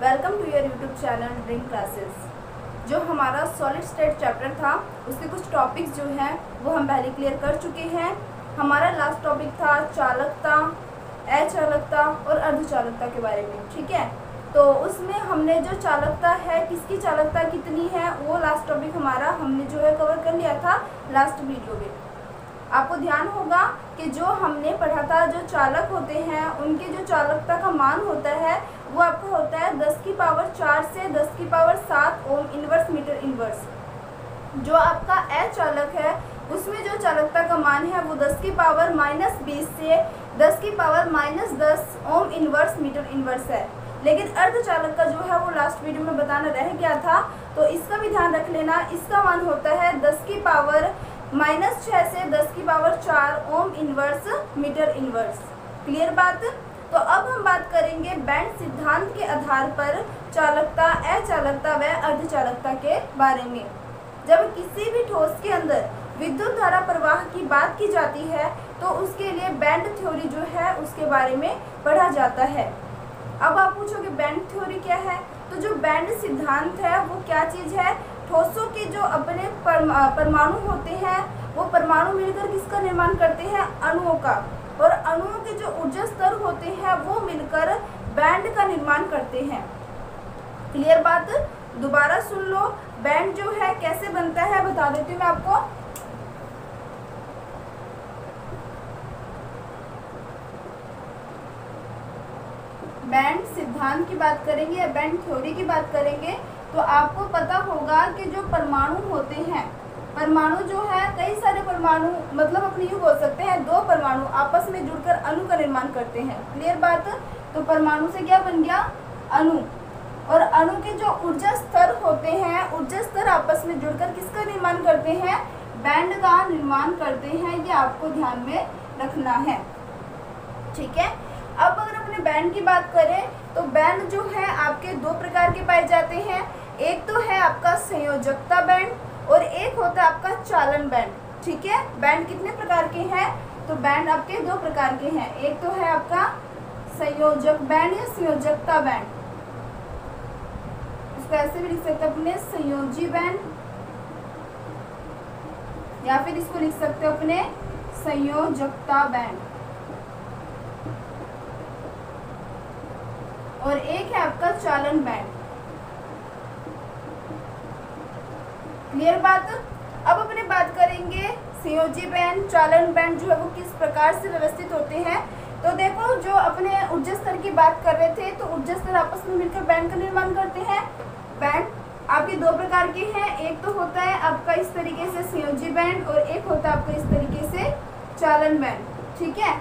Welcome to your YouTube channel dream classes. जो हमारा solid state chapter था उसके कुछ टॉपिक्स जो हैं वो हम पहले क्लियर कर चुके हैं। हमारा लास्ट टॉपिक था चालकता, अचालकता और अर्धचालकता के बारे में। ठीक है, तो उसमें हमने जो चालकता है, किसकी चालकता कितनी है, वो लास्ट टॉपिक हमारा हमने जो है कवर कर लिया था लास्ट वीडियो में। आपको ध्यान होगा कि जो हमने पढ़ा था, जो चालक होते हैं उनके जो चालकता का मान होता है वो आपका होता है 10 की पावर 4 से 10 की power 7 ohm inverse metre inverse. जो आपका अचालक है उसमें जो चालकता का मान है वो 10 की पावर -20 से 10 की power -10 ohm inverse metre inverse है। लेकिन अर्धचालक का जो है वो लास्ट वीडियो में बताना रह गया था, तो इसका भी ध्यान रख लेना। इसका मान होता है 10 की पावर -6 से 10 की power 4 ohm inverse metre inverse. Clear बात। तो अब हम बात करेंगे बैंड सिद्धांत के आधार पर चालकता, अचालकता व अर्धचालकता के बारे में। जब किसी भी ठोस के अंदर विद्युत धारा प्रवाह की बात की जाती है तो उसके लिए बैंड थ्योरी जो है उसके बारे में पढ़ा जाता है। अब आप पूछोगे बैंड थ्योरी क्या है, तो जो बैंड सिद्धांत है वो क्या चीज़ है। ठोसों के जो अपने परमाणु होते हैं वो परमाणु मिलकर किसका निर्माण करते हैं, अणुओं का, और अणुओं के जो ऊर्जा स्तर होते हैं वो मिलकर बैंड का निर्माण करते हैं। क्लियर बात। दोबारा सुन लो, बैंड जो है कैसे बनता है बता देती हूँ मैं आपको। बैंड सिद्धांत की बात करेंगे या बैंड थ्योरी की बात करेंगे तो आपको पता होगा कि जो परमाणु होते हैं, परमाणु जो है कई सारे परमाणु, मतलब अपने यूँ बोल सकते हैं दो परमाणु आपस में जुड़कर अणु का निर्माण करते हैं। क्लियर बात। तो परमाणु से क्या बन गया, अणु। और अणु के जो ऊर्जा स्तर होते हैं, ऊर्जा स्तर आपस में जुड़कर किसका निर्माण करते हैं, बैंड का निर्माण करते हैं। ये आपको ध्यान में रखना है। ठीक है। अब अगर अपने बैंड की बात करें तो बैंड जो है आपके दो प्रकार के पाए जाते हैं। एक तो है आपका संयोजकता बैंड और एक होता है आपका चालन बैंड। ठीक है, बैंड कितने प्रकार के हैं, तो बैंड आपके दो प्रकार के हैं। एक तो है आपका संयोजक बैंड या संयोजकता बैंड, इसको ऐसे भी लिख सकते हैं अपने संयोजी बैंड, या फिर इसको लिख सकते हो अपने संयोजकता बैंड। और एक है आपका चालन बैंड। क्लियर बात। अब अपने बात करेंगे संयोजी बैंड, चालन बैंड जो है वो किस प्रकार से व्यवस्थित होते हैं। तो देखो, जो अपने ऊर्जा स्तर की बात कर रहे थे, तो ऊर्जा स्तर आपस में मिलकर बैंड का निर्माण करते हैं। बैंड आपके दो प्रकार के हैं। एक तो होता है आपका इस तरीके से संयोजी बैंड और एक होता है आपका इस तरीके से चालन बैंड। ठीक है।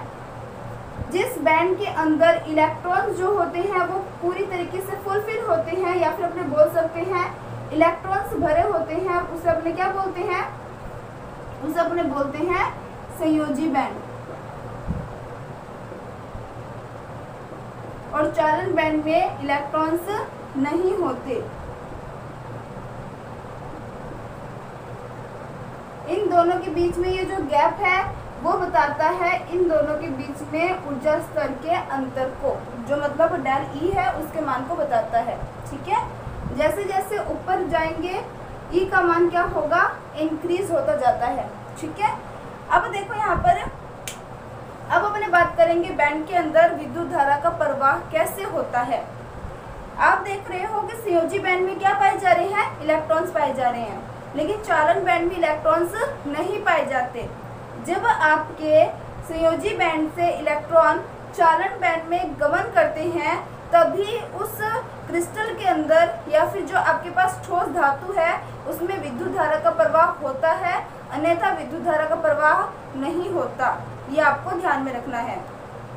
जिस बैंड के अंदर इलेक्ट्रॉन जो होते हैं वो पूरी तरीके से फुलफिल होते हैं, या फिर अपने बोल सकते हैं इलेक्ट्रॉन्स भरे होते हैं, उसे अपने क्या बोलते हैं, उसे अपने बोलते हैं संयोजी बैंड। और चालन बैंड में इलेक्ट्रॉन्स नहीं होते। इन दोनों के बीच में ये जो गैप है वो बताता है इन दोनों के बीच में ऊर्जा स्तर के अंतर को, जो मतलब डेल ई है उसके मान को बताता है। ठीक है। जैसे जैसे ऊपर जाएंगे ई का मान क्या होगा, इंक्रीज होता जाता है। ठीक है। अब देखो यहाँ पर, अब अपने बात करेंगे बैंड के अंदर विद्युत धारा का प्रवाह कैसे होता है। आप देख रहे हो कि संयोजी बैंड में क्या पाए जा रहे हैं, इलेक्ट्रॉन्स पाए जा रहे हैं, लेकिन चालन बैंड में इलेक्ट्रॉन्स नहीं पाए जाते। जब आपके संयोजी बैंड से इलेक्ट्रॉन चालन बैंड में गमन करते हैं तभी उस क्रिस्टल के अंदर या फिर जो आपके पास ठोस धातु है उसमें विद्युत धारा का प्रवाह होता है, अन्यथा विद्युत धारा का प्रवाह नहीं होता। ये आपको ध्यान में रखना है।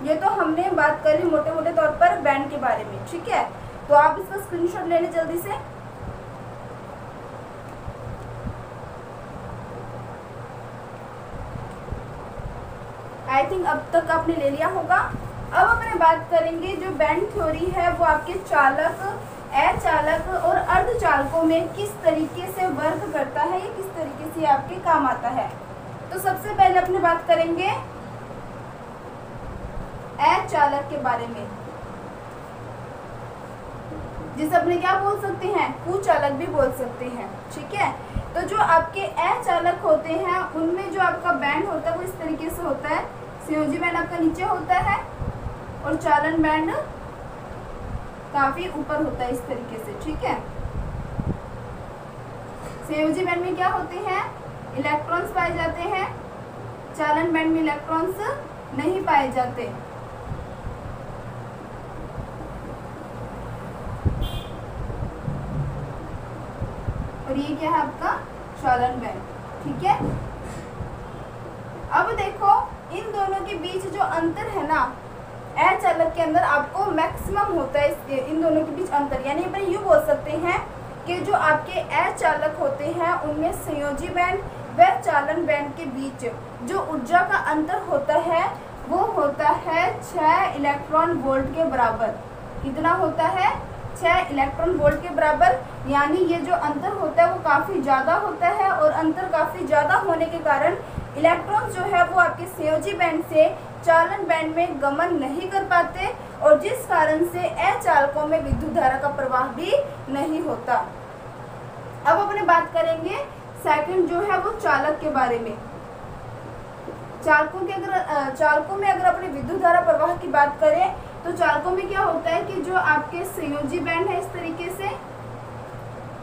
ये तो हमने बात करी मोटे मोटे तौर पर बैंड के बारे में। ठीक है, तो आप इसका स्क्रीनशॉट ले लें जल्दी से। आई थिंक अब तक आपने ले लिया होगा। अब अपने बात करेंगे जो बैंड थ्योरी है वो आपके चालक, अचालक और अर्धचालकों में किस तरीके से वर्क करता है, या किस तरीके से आपके काम आता है। तो सबसे पहले अपने बात करेंगे अचालक के बारे में। जिसे अपने क्या बोल सकते हैं, कुचालक भी बोल सकते हैं। ठीक है, तो जो आपके अचालक होते हैं उनमें जो आपका बैंड होता है वो इस तरीके से होता है। संयोजी बैंड आपका नीचे होता है और चालन बैंड काफी ऊपर होता है इस तरीके से। ठीक है, संयोजी बैंड में क्या होते हैं, इलेक्ट्रॉन्स पाए जाते हैं, चालन बैंड में इलेक्ट्रॉन्स नहीं पाए जाते। और ये क्या है आपका चालन बैंड। ठीक है, अब देखो इन दोनों के बीच जो अंतर है ना, अचालक के अंदर आपको मैक्सिमम होता है इन दोनों के बीच अंतर, यानी अपन यूँ बोल सकते हैं कि जो आपके अचालक होते हैं उनमें संयोजी बैंड व चालन बैंड के बीच जो ऊर्जा का अंतर होता है वो होता है 6 इलेक्ट्रॉन वोल्ट के बराबर। कितना होता है, 6 इलेक्ट्रॉन वोल्ट के बराबर। यानी ये जो अंतर होता है वो काफ़ी ज़्यादा होता है और अंतर काफ़ी ज़्यादा होने के कारण इलेक्ट्रॉन जो है वो आपके संयोजी बैंड से चालन बैंड में गमन नहीं कर पाते और जिस कारण से अचालकों में विद्युत धारा का प्रवाह भी नहीं होता। अब अपने बात करेंगे सेकंड जो है वो चालक के बारे में। चालकों में अगर अपने विद्युत धारा प्रवाह की बात करें तो चालकों में क्या होता है कि जो आपके संयोजी बैंड है इस तरीके से,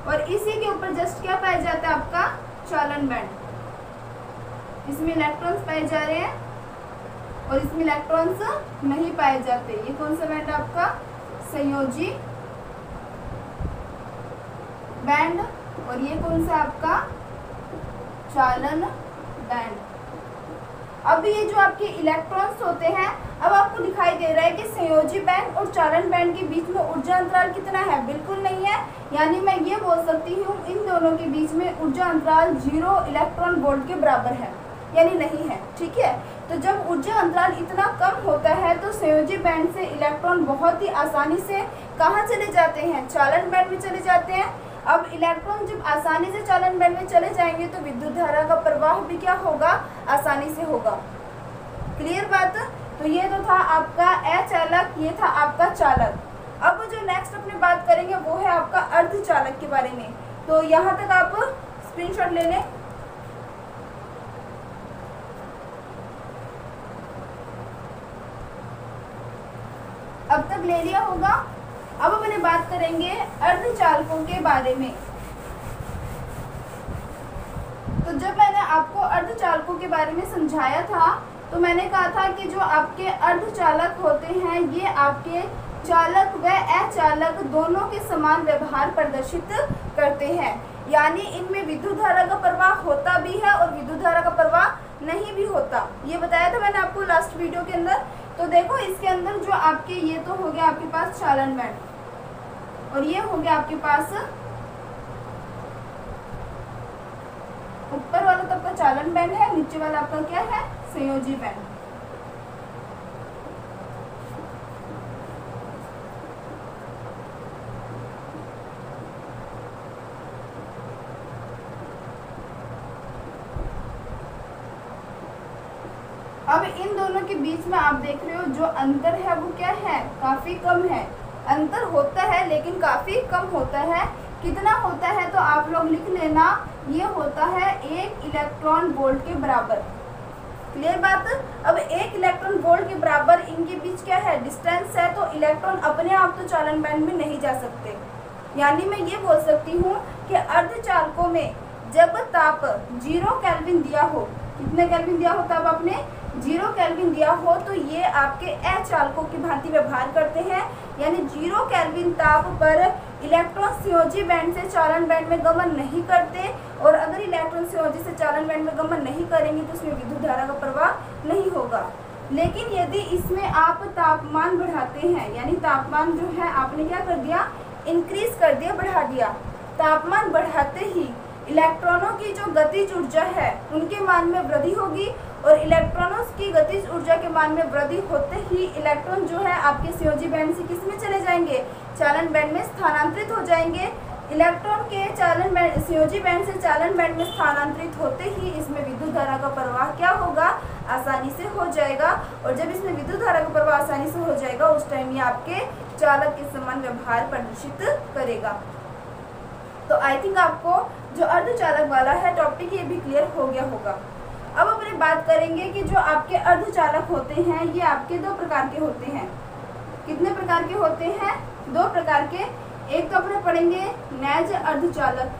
और इसी के ऊपर जस्ट क्या पाया जाता है आपका चालन बैंड। इसमें इलेक्ट्रॉन्स पाए जा रहे हैं और इसमें इलेक्ट्रॉन्स नहीं पाए जाते। ये कौन सा बैंड है आपका, संयोजी बैंड, और ये कौन सा आपका चालन बैंड। अब ये जो आपके इलेक्ट्रॉन्स होते हैं, अब आपको दिखाई दे रहा है कि संयोजी बैंड और चालन बैंड के बीच में ऊर्जा अंतराल कितना है, बिल्कुल नहीं है। यानी मैं ये बोल सकती हूँ इन दोनों के बीच में ऊर्जा अंतराल 0 इलेक्ट्रॉन वोल्ट के बराबर है, यानी नहीं है। ठीक है, तो जब ऊर्जा अंतराल इतना कम होता है तो संयोजी बैंड से इलेक्ट्रॉन बहुत ही आसानी से कहाँ चले जाते हैं, चालन बैंड में चले जाते हैं। अब इलेक्ट्रॉन जब आसानी से चालन बैंड में चले जाएंगे तो विद्युत धारा का प्रवाह भी क्या होगा, आसानी से होगा। क्लियर बात। तो ये तो था आपका अचालक, ये था आपका चालक। अब जो नेक्स्ट अपने बात करेंगे वो है आपका अर्धचालक के बारे में। तो यहाँ तक आप स्क्रीनशॉट ले लें। अब तक ले लिया होगा। अब अपने बात करेंगे अर्धचालकों के बारे में। तो जब मैंने आपको अर्धचालकों के बारे में समझाया था तो मैंने कहा था कि जो आपके अर्धचालक होते हैं ये आपके चालक व अचालक दोनों के समान व्यवहार प्रदर्शित करते हैं। यानी इनमें विद्युत धारा का प्रवाह होता भी है और विद्युत धारा का प्रवाह नहीं भी होता। ये बताया था मैंने आपको लास्ट वीडियो के अंदर। तो देखो इसके अंदर जो आपके ये तो हो गया आपके पास चालन बैंड और ये हो गया आपके पास ऊपर वाला तो आपका चालन बैंड है, नीचे वाला आपका क्या है, संयोजी बैंड। अब इन दोनों के बीच में आप देख रहे हो जो अंतर है वो क्या है, काफी कम है। अंतर होता है लेकिन काफी कम होता है। कितना होता है तो आप लोग लिख लेना, ये होता है 1 इलेक्ट्रॉन वोल्ट के बराबर। क्लियर बात। अब 1 इलेक्ट्रॉन वोल्ट के बराबर इनके बीच क्या है, डिस्टेंस है। तो इलेक्ट्रॉन अपने आप तो चालन बैंड में नहीं जा सकते। यानी मैं ये बोल सकती हूँ कि अर्धचालकों में जब ताप 0 केल्विन दिया हो, कितने केल्विन दिया हो ताप आपने, 0 केल्विन दिया हो, तो ये आपके अचालकों की भांति व्यवहार करते हैं। यानी 0 केल्विन ताप पर इलेक्ट्रॉन संयोजी बैंड से चालन बैंड में गमन नहीं करते, और अगर इलेक्ट्रॉन संयोजी से चालन बैंड में गमन नहीं करेंगे तो उसमें विद्युत धारा का प्रवाह नहीं होगा। लेकिन यदि इसमें आप तापमान बढ़ाते हैं, यानी तापमान जो है आपने क्या कर दिया, इंक्रीज कर दिया, बढ़ा दिया। तापमान बढ़ाते ही इलेक्ट्रॉनों की जो गतिज ऊर्जा है उनके मान में वृद्धि होगी, और इलेक्ट्रॉनों की गतिज ऊर्जा के मान में वृद्धि होते ही इलेक्ट्रॉन जो है आपके संयोजी बैंड से किस में चले जाएंगे, चालन बैंड में स्थानांतरित हो जाएंगे। इलेक्ट्रॉन के चालन बैंड संयोजी बैंड से चालन बैंड में स्थानांतरित होते ही इसमें विद्युत धारा का प्रवाह क्या होगा, आसानी से हो जाएगा। और जब इसमें विद्युत धारा का प्रवाह आसानी से हो जाएगा उस टाइम ये आपके चालक के समान व्यवहार प्रदर्शित करेगा। तो आई थिंक आपको जो अर्धचालक वाला है टॉपिक ये भी क्लियर हो गया होगा। अब अपने बात करेंगे कि जो आपके अर्धचालक होते हैं ये आपके दो प्रकार के होते हैं। कितने प्रकार के होते हैं? दो प्रकार के। एक तो अपने पढ़ेंगे नैज अर्धचालक,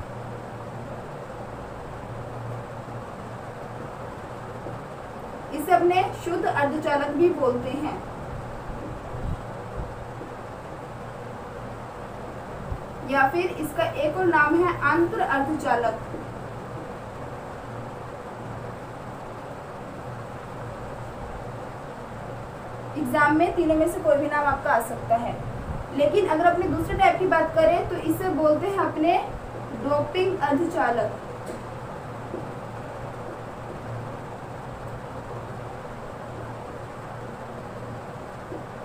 इसे अपने शुद्ध अर्धचालक भी बोलते हैं। या फिर इसका एक और नाम है आंतर अर्धचालक। एग्जाम में तीनों में से कोई भी नाम आपका आ सकता है। लेकिन अगर अपने दूसरे टाइप की बात करें तो इसे बोलते हैं अपने डोपिंग अर्धचालक।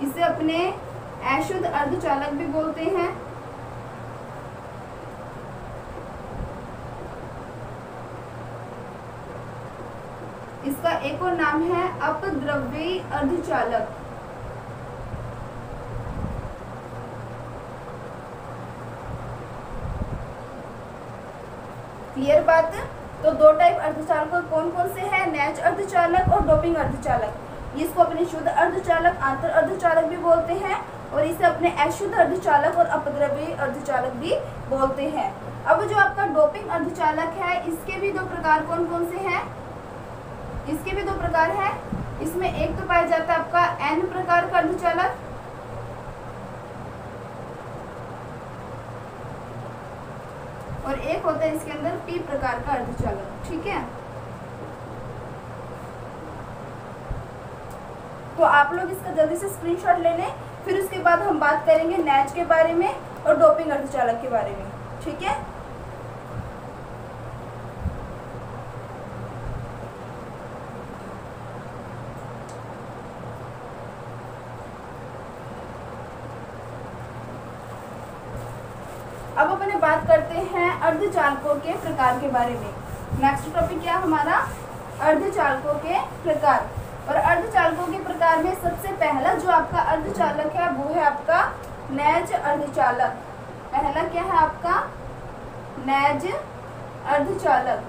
इसे अपने अशुद्ध अर्धचालक भी बोलते हैं। इसका एक और नाम है अपद्रव्यी अर्धचालक। क्लियर बात? तो दो टाइप अर्धचालक कौन कौन से हैं? नैज अर्धचालक और डोपिंग अर्धचालक। इसको अपने शुद्ध अर्धचालक, आंतर अर्धचालक भी बोलते हैं और इसे अपने अशुद्ध अर्धचालक और अपद्रव्यी अर्धचालक भी बोलते हैं। अब जो आपका डोपिंग अर्धचालक है इसके भी दो प्रकार कौन कौन से हैं? इसके भी दो प्रकार हैं। इसमें एक तो पाया जाता है आपका N प्रकार का अर्धचालक और एक होता है इसके अंदर P प्रकार का अर्धचालक। ठीक है, तो आप लोग इसका जल्दी से स्क्रीनशॉट ले लें, फिर उसके बाद हम बात करेंगे नैज के बारे में और डोपिंग अर्धचालक के बारे में। ठीक है, अब अपने बात करते हैं अर्धचालकों के प्रकार के बारे में। नेक्स्ट टॉपिक क्या हमारा? अर्धचालकों के प्रकार। और अर्धचालकों के प्रकार में सबसे पहला जो आपका अर्धचालक है वो है आपका नैज अर्धचालक। पहला क्या है आपका? नैज अर्धचालक।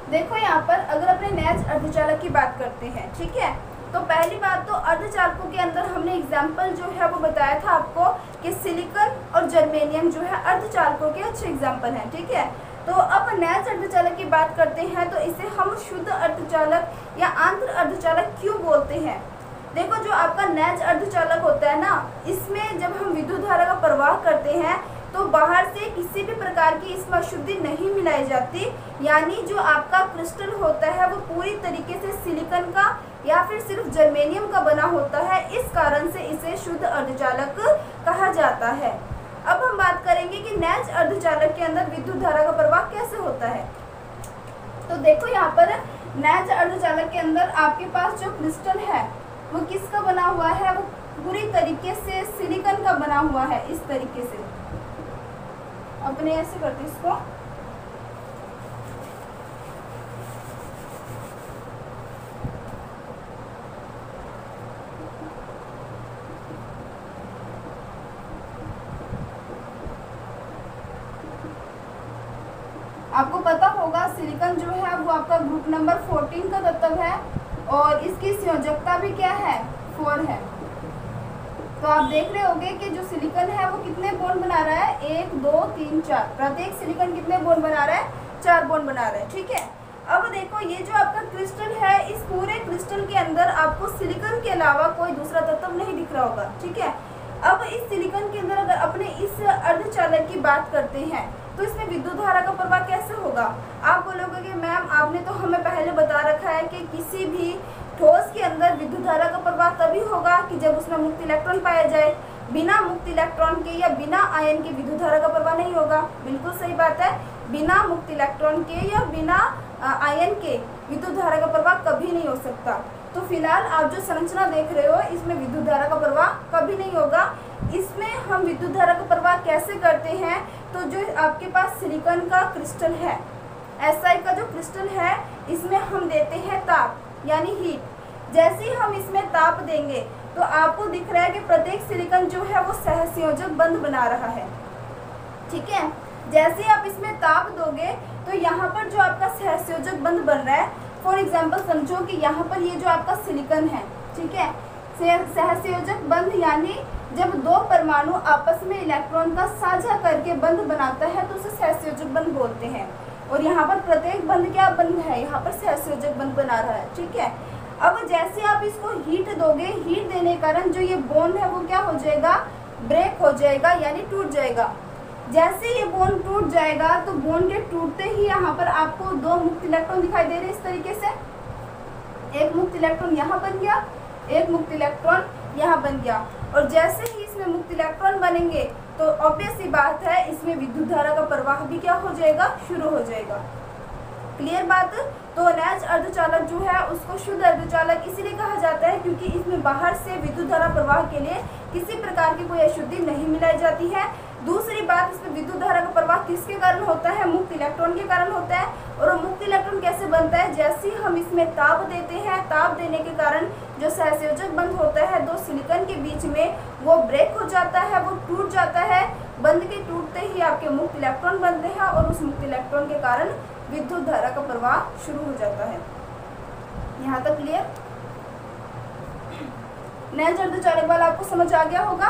देखो यहाँ पर अगर अपने नैज अर्धचालक की बात करते हैं, ठीक है, तो पहली बात तो अर्धचालकों के अंदर हमने एग्जाम्पल जो है वो बताया था आपको कि सिलिकॉन और जर्मेनियम जो है अर्धचालकों के अच्छे एग्जाम्पल हैं। ठीक है, तो अब नैज अर्धचालक की बात करते हैं तो इसे हम शुद्ध अर्धचालक या आंतर अर्धचालक क्यों बोलते हैं? देखो जो आपका नैज अर्धचालक होता है ना, इसमें जब हम विद्युत धारा का प्रवाह करते हैं तो बाहर से किसी भी प्रकार की इसमें अशुद्धि नहीं मिलाई जाती, यानी जो आपका क्रिस्टल होता है वो पूरी तरीके से सिलिकॉन का या फिर सिर्फ जर्मेनियम का बना होता है। इस कारण से इसे शुद्ध अर्धचालक कहा जाता है। अब हम बात करेंगे कि नैज अर्धचालक के अंदर विद्युत धारा का प्रवाह कैसे होता है। तो देखो यहाँ पर नैज अर्धचालक के अंदर आपके पास जो क्रिस्टल है वो किसका बना हुआ है? वो पूरी तरीके से सिलिकॉन का बना हुआ है। इस तरीके से अपने ऐसे करते इसको, आपको पता होगा सिलिकॉन जो है वो आपका ग्रुप नंबर 14 का तत्व है और इसकी संयोजकता भी क्या है? 4 है। तो आप देख रहे होंगे कि जो सिलिकॉन है वो कितने बॉन्ड बना रहा है? 1 2 3 4। प्रत्येक सिलिकॉन कितने बॉन्ड बना रहा है? 4 बॉन्ड बना रहा है। ठीक है, अब देखो ये जो आपका क्रिस्टल है, इस पूरे क्रिस्टल के अंदर आपको सिलिकॉन के अलावा कोई दूसरा तत्व नहीं दिख रहा होगा। ठीक है, अब इस सिलिकॉन के अंदर अगर अपने इस अर्धचालक की बात करते हैं तो इसमें विद्युत धारा का प्रवाह कैसे होगा? आप बोलोगे कि मैम आपने तो हमें पहले बता रखा है कि किसी भी ठोस के अंदर विद्युत धारा का प्रवाह तभी होगा कि जब उसमें मुक्त इलेक्ट्रॉन पाया जाए। बिना मुक्त इलेक्ट्रॉन के या बिना आयन के विद्युत धारा का प्रवाह नहीं होगा। बिल्कुल सही बात है, बिना मुक्त इलेक्ट्रॉन के या बिना आयन के विद्युत धारा का प्रवाह कभी नहीं हो सकता। तो फिलहाल आप जो संरचना देख रहे हो इसमें विद्युत धारा का प्रवाह कभी नहीं होगा। इसमें हम विद्युत धारा का प्रवाह कैसे करते हैं? तो जो आपके पास सिलिकॉन का क्रिस्टल है, SI का जो क्रिस्टल है, इसमें हम देते हैं ताप यानी हीट। जैसे ही हम इसमें ताप देंगे तो आपको दिख रहा है कि प्रत्येक सिलिकॉन जो है वो सहसंयोजक बंध बना रहा है। ठीक है, जैसे ही आप इसमें ताप दोगे तो यहाँ पर जो आपका सहसंयोजक बंध बन रहा है, फॉर एग्जांपल समझो कि यहाँ पर ये जो आपका सिलिकॉन है, ठीक है, सहसंयोजक बंध यानी जब दो परमाणु आपस में इलेक्ट्रॉन का साझा करके बंध बनाता है तो उसे सहसंयोजक बंध बोलते हैं। और यहाँ पर प्रत्येक बंध क्या बंध है, यहाँ पर सहसंयोजक बंध बना रहा है। ठीक है, अब जैसे आप इसको हीट दोगे, हीट देने के कारण जो ये बॉन्ड है वो क्या हो जाएगा, ब्रेक हो जाएगा यानी टूट जाएगा। जैसे ये बॉन्ड टूट जाएगा तो बॉन्ड के टूटते ही यहाँ पर आपको दो मुक्त इलेक्ट्रॉन दिखाई दे रहे हैं इस तरीके से। एक मुक्त इलेक्ट्रॉन यहाँ बन गया, एक मुक्त इलेक्ट्रॉन यहाँ बन गया। और जैसे ही इसमें मुक्त इलेक्ट्रॉन बनेंगे तो ऑब्वियस सी बात है इसमें विद्युत धारा का प्रवाह भी क्या हो जाएगा, शुरू हो जाएगा। क्लियर बात। तो अनैच अर्धचालक जो है उसको शुद्ध अर्धचालक इसीलिए कहा जाता है क्योंकि इसमें बाहर से विद्युत धारा प्रवाह के लिए किसी प्रकार की कोई अशुद्धि नहीं मिलाई जाती है। दूसरी बात, इसमें विद्युत धारा का प्रवाह किसके कारण होता है, मुक्त इलेक्ट्रॉन के कारण होता है। और मुक्त इलेक्ट्रॉन कैसे बनता है, जैसे ही हम इसमें ताप देते हैं, ताप देने के कारण जो सहसंयोजक बंध होता है दो सिलिकॉन के बीच में वो ब्रेक हो जाता है, वो टूट जाता है। बंध के टूटते ही आपके मुक्त इलेक्ट्रॉन बनते हैं और उस मुक्त इलेक्ट्रॉन के कारण विद्युत धारा का प्रवाह शुरू हो जाता है। यहाँ तक क्लियर। अनैच अर्धचालक वाला आपको समझ आ गया होगा।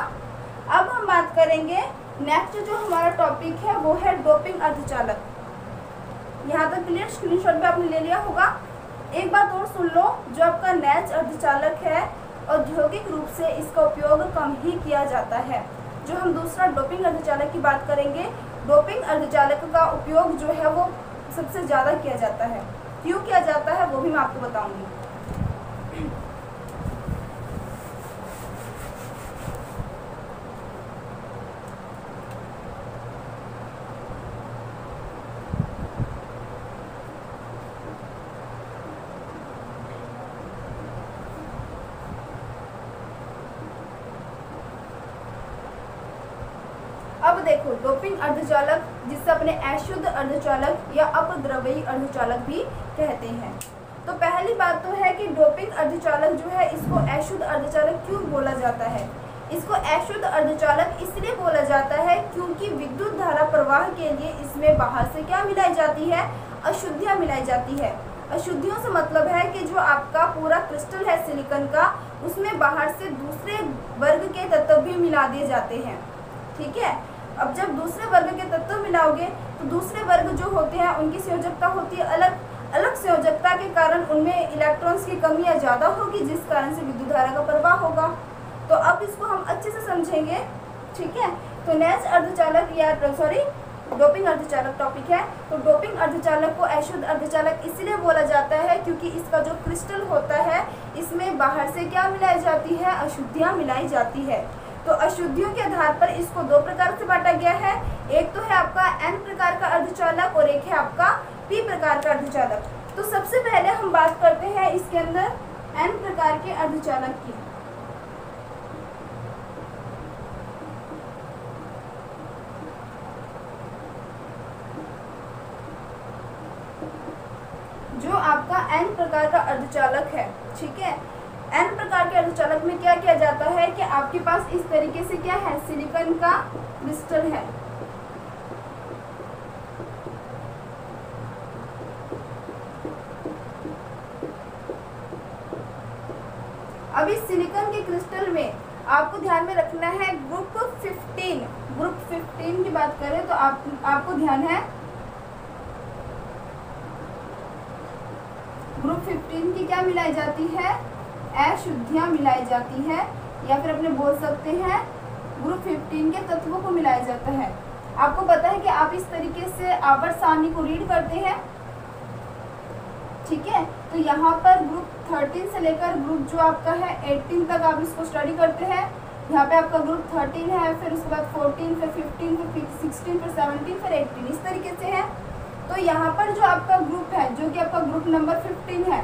अब हम बात करेंगे नेक्स्ट जो हमारा टॉपिक है वो है डोपिंग अर्धचालक। यहाँ तक क्लियर, स्क्रीनशॉट भी आपने ले लिया होगा। एक बात और सुन लो, जो आपका अनैच अर्धचालक है औद्योगिक रूप से इसका उपयोग कम ही किया जाता है। जो हम दूसरा डोपिंग अर्धचालक की बात करेंगे, डोपिंग अर्धचालक का उपयोग जो है वो सबसे ज़्यादा किया जाता है। क्यों किया जाता है वो भी मैं आपको बताऊंगी। अब देखो, डोपिंग अर्धचालक जिसे अपने अशुद्ध अर्धचालक या अपद्रव्यी अर्धचालक भी कहते हैं। तो पहली बात तो है कि डोपिंग अर्धचालक जो है इसको अशुद्ध अर्धचालक क्यों बोला जाता है। इसको अशुद्ध अर्धचालक इसलिए बोला जाता है क्योंकि विद्युत धारा प्रवाह के लिए इसमें बाहर से क्या मिलाई जाती है, अशुद्धियाँ मिलाई जाती है। अशुद्धियों से मतलब है कि जो आपका पूरा क्रिस्टल है सिलिकॉन का, उसमें बाहर से दूसरे वर्ग के तत्व भी मिला दिए जाते हैं। ठीक है, अब जब दूसरे वर्ग के तत्व मिलाओगे तो दूसरे वर्ग जो होते हैं उनकी संयोजकता होती है अलग अलग। संयोजकता के कारण उनमें इलेक्ट्रॉन्स की कमी या ज़्यादा होगी, जिस कारण से विद्युत धारा का प्रवाह होगा। तो अब इसको हम अच्छे से समझेंगे। ठीक है, तो अनैच अर्धचालक या डोपिंग अर्धचालक टॉपिक है। तो डोपिंग अर्धचालक को अशुद्ध अर्धचालक इसलिए बोला जाता है क्योंकि इसका जो क्रिस्टल होता है इसमें बाहर से क्या मिलाई जाती है, अशुद्धियाँ मिलाई जाती है। तो अशुद्धियों के आधार पर इसको दो प्रकार से बांटा गया है। एक तो है आपका N प्रकार का अर्धचालक और एक है आपका P प्रकार का अर्धचालक। तो सबसे पहले हम बात करते हैं इसके अंदर N प्रकार के अर्धचालक की। जो आपका N प्रकार का अर्धचालक है, ठीक है, N प्रकार के अर्धचालक में क्या किया जाता है कि आपके पास इस तरीके से क्या है, सिलिकॉन का क्रिस्टल है। अब इस सिलिकॉन के क्रिस्टल में आपको ध्यान में रखना है ग्रुप 15। ग्रुप 15 की बात करें तो आपको ध्यान है ग्रुप 15 की क्या मिलाई जाती है, अशुद्धियाँ मिलाई जाती है, या फिर अपने बोल सकते हैं ग्रुप 15 के तत्वों को मिलाया जाता है। आपको पता है कि आप इस तरीके से आवर्त सारणी को रीड करते हैं। ठीक है, तो यहाँ पर ग्रुप 13 से लेकर ग्रुप जो आपका है 18 तक आप इसको स्टडी करते हैं। यहाँ पे आपका ग्रुप 13 है, फिर उसके बाद 14, फिर 15, फिर 16, फिर 17, फिर 18, इस तरीके से है। तो यहाँ पर जो आपका ग्रुप है, जो कि आपका ग्रुप नंबर 15 है,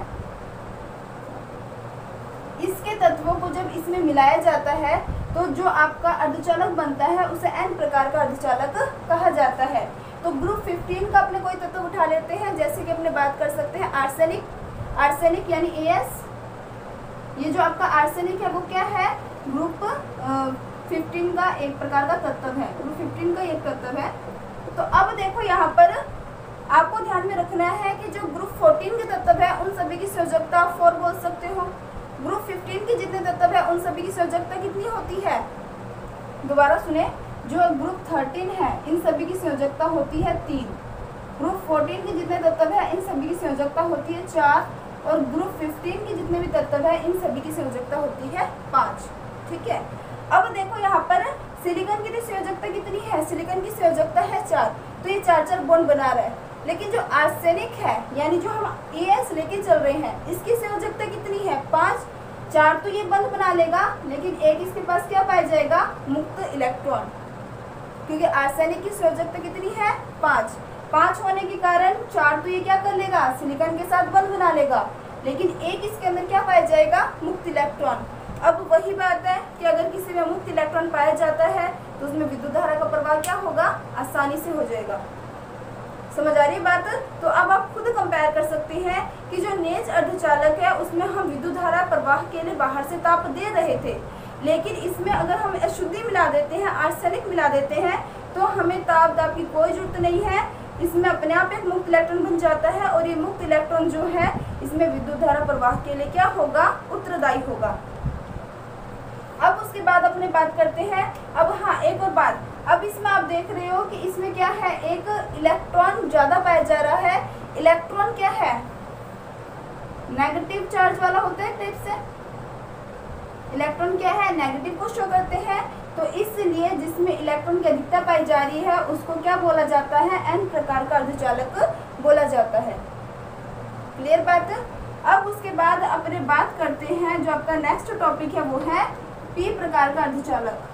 इसके तत्वों को जब इसमें मिलाया जाता है तो जो आपका अर्धचालक बनता है उसे N प्रकार का अर्धचालक कहा जाता है। तो ग्रुप 15 का अपने कोई तत्व उठा लेते हैं, जैसे कि अपने बात कर सकते हैं आर्सेनिक। आर्सेनिक यानी AS, ये जो आपका आर्सेनिक है वो क्या है, ग्रुप 15 का एक प्रकार का तत्व है, ग्रुप 15 का एक तत्व है। तो अब देखो यहाँ पर आपको ध्यान में रखना है कि जो ग्रुप 14 के तत्व है उन सभी की संयोजकता 4 बोल सकते हो। ग्रुप 15 के जितने तत्व है उन सभी की संयोजकता कितनी होती है, दोबारा सुने, जो ग्रुप 13 है इन सभी की संयोजकता होती है 3। ग्रुप 14 के जितने तत्व है इन सभी की संयोजकता होती है 4 और ग्रुप 15 के जितने भी तत्व है इन सभी की संयोजकता होती है 5। ठीक है, अब देखो यहाँ पर सिलिकॉन की संयोजकता कितनी है, सिलिकॉन की संयोजकता है 4, तो ये 4 बॉन्ड बना रहा है। लेकिन जो आर्सेनिक है यानी जो हम AS लेके चल रहे हैं इसकी संयोजकता कितनी है, 5। 4 तो ये बंद बना लेगा लेकिन एक इसके पास क्या पाया जाएगा, मुक्त इलेक्ट्रॉन, क्योंकि आर्सेनिक की संयोजकता कितनी है, 5 होने के कारण 4 तो ये क्या कर लेगा, सिलिकॉन के साथ बंद बना लेगा, लेकिन एक इसके अंदर क्या पाया जाएगा, मुक्त इलेक्ट्रॉन। अब वही बात है कि अगर किसी में मुक्त इलेक्ट्रॉन पाया जाता है तो उसमें विद्युत धारा का प्रवाह क्या होगा, आसानी से हो जाएगा। समझ आ रही है बात। तो अब आप खुद कंपेयर कर सकते हैं कि जो नेज अर्धचालक है उसमें हम विद्युत धारा प्रवाह के लिए बाहर से ताप दे रहे थे, लेकिन इसमें अगर हम अशुद्धि मिला देते हैं, आर्सेनिक मिला देते हैं, तो हमें ताप दाब की कोई जरूरत नहीं है, इसमें अपने आप एक मुक्त इलेक्ट्रॉन बन जाता है और ये मुक्त इलेक्ट्रॉन जो है इसमें विद्युत धारा प्रवाह के लिए क्या होगा, उत्तरदायी होगा। अब उसके बाद अपने बात करते हैं। अब हाँ, एक और बात, अब इसमें आप देख रहे हो कि इसमें क्या है, एक इलेक्ट्रॉन ज्यादा पाया जा रहा है। इलेक्ट्रॉन क्या है, नेगेटिव चार्ज वाला होता है टाइप से, इलेक्ट्रॉन क्या है, नेगेटिव को शो करते हैं, तो इसलिए जिसमें इलेक्ट्रॉन की अधिकता पाई जा रही है उसको क्या बोला जाता है, N प्रकार का अर्धचालक बोला जाता है। क्लियर बात। अब उसके बाद अपने बात करते हैं, जो आपका नेक्स्ट टॉपिक है वो है P प्रकार का अर्धचालक।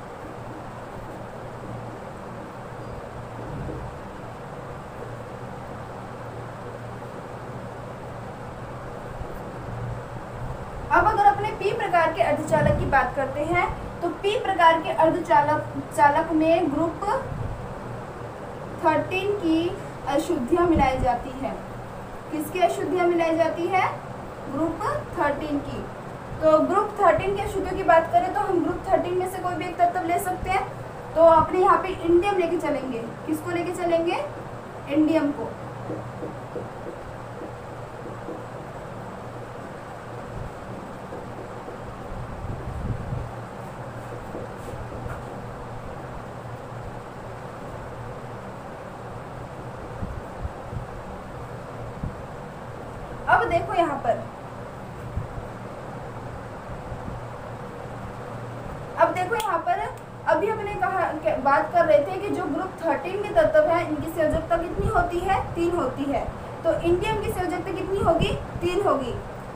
अब अगर अपने P प्रकार के अर्धचालक की बात करते हैं तो P प्रकार के अर्धचालक में ग्रुप 13 की अशुद्धियां मिलाई जाती है। किसकी अशुद्धियां मिलाई जाती है, ग्रुप 13 की। तो ग्रुप 13 के अशुद्धियों की बात करें तो हम ग्रुप 13 में से कोई भी एक तत्व ले सकते हैं। तो अपने यहाँ पे इंडियम लेके चलेंगे। किसको लेके चलेंगे, इंडियम को। अब देखो यहाँ पर, अभी अपने कहा बात कर रहे थे कि जो ग्रुप 13 के तत्व हैं इनकी संयोजकता कितनी होती है, 3 होती है। तो इंडियम की संयोजकता कितनी होगी, 3 होगी।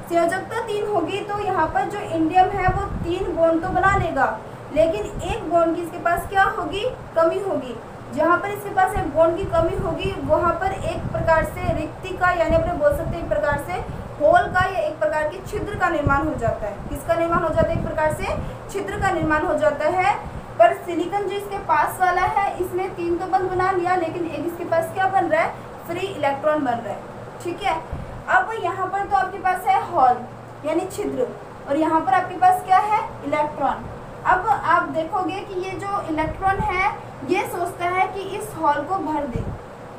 संयोजकता 3 होगी तो यहाँ पर जो इंडियम है वो 3 बॉन्ड तो बना लेगा, लेकिन एक बॉन्ड की इसके पास क्या होगी, कमी होगी। जहाँ पर इसके पास एक बॉन्ड की कमी होगी वहाँ पर एक प्रकार से रिक्ति का, यानी अपने बोल सकते हैं एक प्रकार से होल का या एक प्रकार के छिद्र का निर्माण हो जाता है। किसका निर्माण हो जाता है, एक प्रकार से छिद्र का निर्माण हो जाता है। पर सिलिकॉन जो इसके पास वाला है इसने 3 तो बंद बना लिया, लेकिन एक इसके पास क्या बन रहा है, फ्री इलेक्ट्रॉन बन रहा है। ठीक है, अब यहाँ पर तो आपके पास है हॉल यानी छिद्र, और यहाँ पर आपके पास क्या है, इलेक्ट्रॉन। अब आप देखोगे कि ये जो इलेक्ट्रॉन है ये सोचता है कि इस हॉल को भर दे।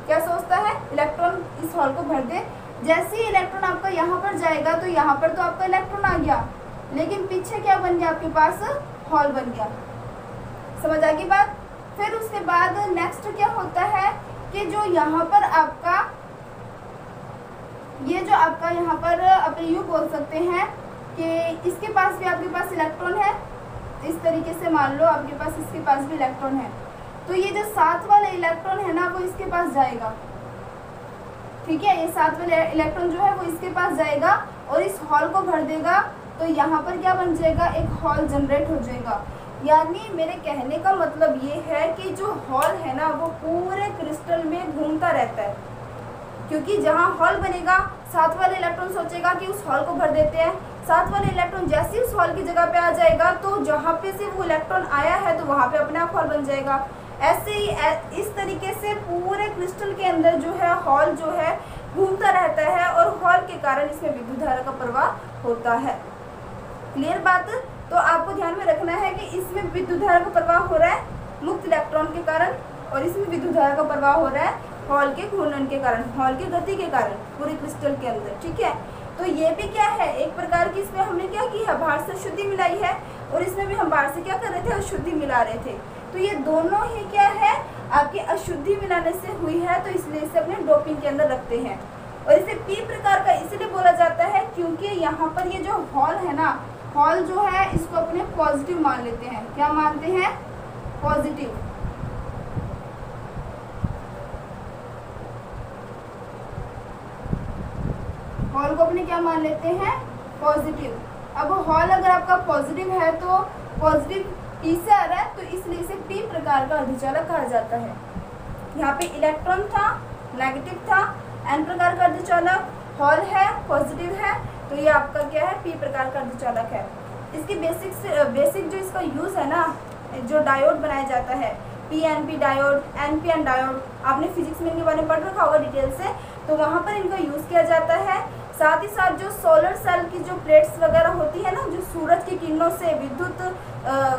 क्या सोचता है, इलेक्ट्रॉन इस हॉल को भर दे। जैसे ही इलेक्ट्रॉन आपका यहाँ पर जाएगा तो यहाँ पर तो आपका इलेक्ट्रॉन आ गया, लेकिन पीछे क्या बन गया, आपके पास हॉल बन गया। समझ आ गई बात। फिर उसके बाद नेक्स्ट क्या होता है कि जो यहाँ पर आपका ये जो आपका यहाँ पर अपने यूँ बोल सकते हैं कि इसके पास भी आपके पास इलेक्ट्रॉन है। इस तरीके से मान लो आपके पास इसके पास भी इलेक्ट्रॉन है, तो ये जो 7 वाला इलेक्ट्रॉन है ना वो इसके पास जाएगा। ठीक है, ये 7 वाला इलेक्ट्रॉन जो है वो इसके पास जाएगा और इस हॉल को भर देगा। तो यहाँ पर क्या बन जाएगा, एक हॉल जनरेट हो जाएगा। यानी मेरे कहने का मतलब ये है कि जो हॉल है ना वो पूरे क्रिस्टल में घूमता रहता है, क्योंकि जहाँ हॉल बनेगा 7 वाले इलेक्ट्रॉन सोचेगा कि उस हॉल को भर देते हैं। 7 वाले इलेक्ट्रॉन जैसे ही उस हॉल की जगह पे आ जाएगा तो जहाँ पे से वो इलेक्ट्रॉन आया है तो वहाँ पे अपने आप हॉल बन जाएगा। ऐसे ही इस तरीके से पूरे क्रिस्टल के अंदर जो है हॉल जो है घूमता रहता है और हॉल के कारण इसमें विद्युत धारा का प्रवाह होता है। क्लियर बात। तो आपको ध्यान में रखना है कि इसमें विद्युत धारा का प्रवाह हो रहा है मुक्त इलेक्ट्रॉन के कारण, और इसमें विद्युत धारा का प्रवाह हो रहा है हॉल के घूर्णन के कारण, हॉल की गति के कारण पूरे क्रिस्टल के अंदर। ठीक है, तो ये भी क्या है, एक प्रकार की इसमें हमने क्या की है, बाहर से शुद्धि मिलाई है, और इसमें भी हम बाहर से क्या कर रहे थे, अशुद्धि मिला रहे थे। तो ये दोनों ही क्या है, आपकी अशुद्धि मिलाने से हुई है, तो इसलिए इसे अपने डोपिंग के अंदर रखते हैं। और इसे पी प्रकार का इसलिए बोला जाता है क्योंकि यहाँ पर ये जो हॉल है ना, हॉल जो है इसको अपने पॉजिटिव मान लेते हैं। क्या मानते हैं, पॉजिटिव। हॉल को अपने क्या मान लेते हैं, पॉजिटिव। अब हॉल अगर आपका पॉजिटिव है तो पॉजिटिव पी से आ रहा है, तो इसलिए इसे पी प्रकार का अर्धचालक कहा जाता है। यहाँ पे इलेक्ट्रॉन था, नेगेटिव था, एन प्रकार का अर्धचालक, हॉल है, पॉजिटिव है, तो ये आपका क्या है, पी प्रकार का अर्धचालक है। इसकी बेसिक जो इसका यूज़ है ना, जो डायोड बनाया जाता है, पीएनपी डायोड, एनपीएन डायोड, आपने फिजिक्स में इनके बारे में पढ़ रखा होगा डिटेल से, तो वहाँ पर इनका यूज़ किया जाता है। साथ ही साथ जो सोलर सेल की जो प्लेट्स वगैरह होती है ना, जो सूरज की किरणों से विद्युत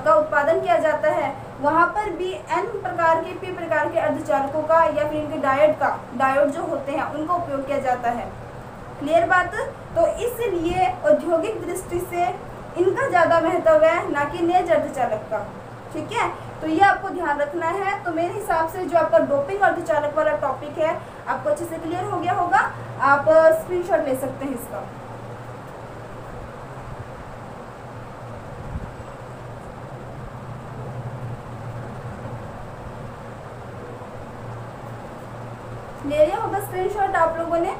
का उत्पादन किया जाता है, वहाँ पर भी एन प्रकार के, पी प्रकार के अर्धचालकों का या फिर इनके डायोड जो होते हैं उनका उपयोग किया जाता है। क्लियर बात। तो इसलिए औद्योगिक दृष्टि से इनका ज़्यादा महत्व है, ना कि नेज अर्धचालक का। ठीक है, तो ये आपको ध्यान रखना है। तो मेरे हिसाब से जो आपका डोपिंग अर्धचालक वाला टॉपिक है आपको अच्छे से क्लियर हो गया होगा। आप स्क्रीनशॉट ले सकते हैं इसका। ले लिया होगा स्क्रीनशॉट आप लोगों ने।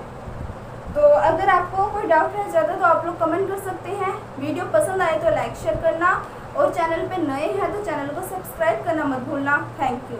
तो अगर आपको कोई डाउट रह जाता तो आप लोग कमेंट कर सकते हैं। वीडियो पसंद आए तो लाइक शेयर करना, और चैनल पे नए हैं तो चैनल को सब्सक्राइब करना मत भूलना। Thank you.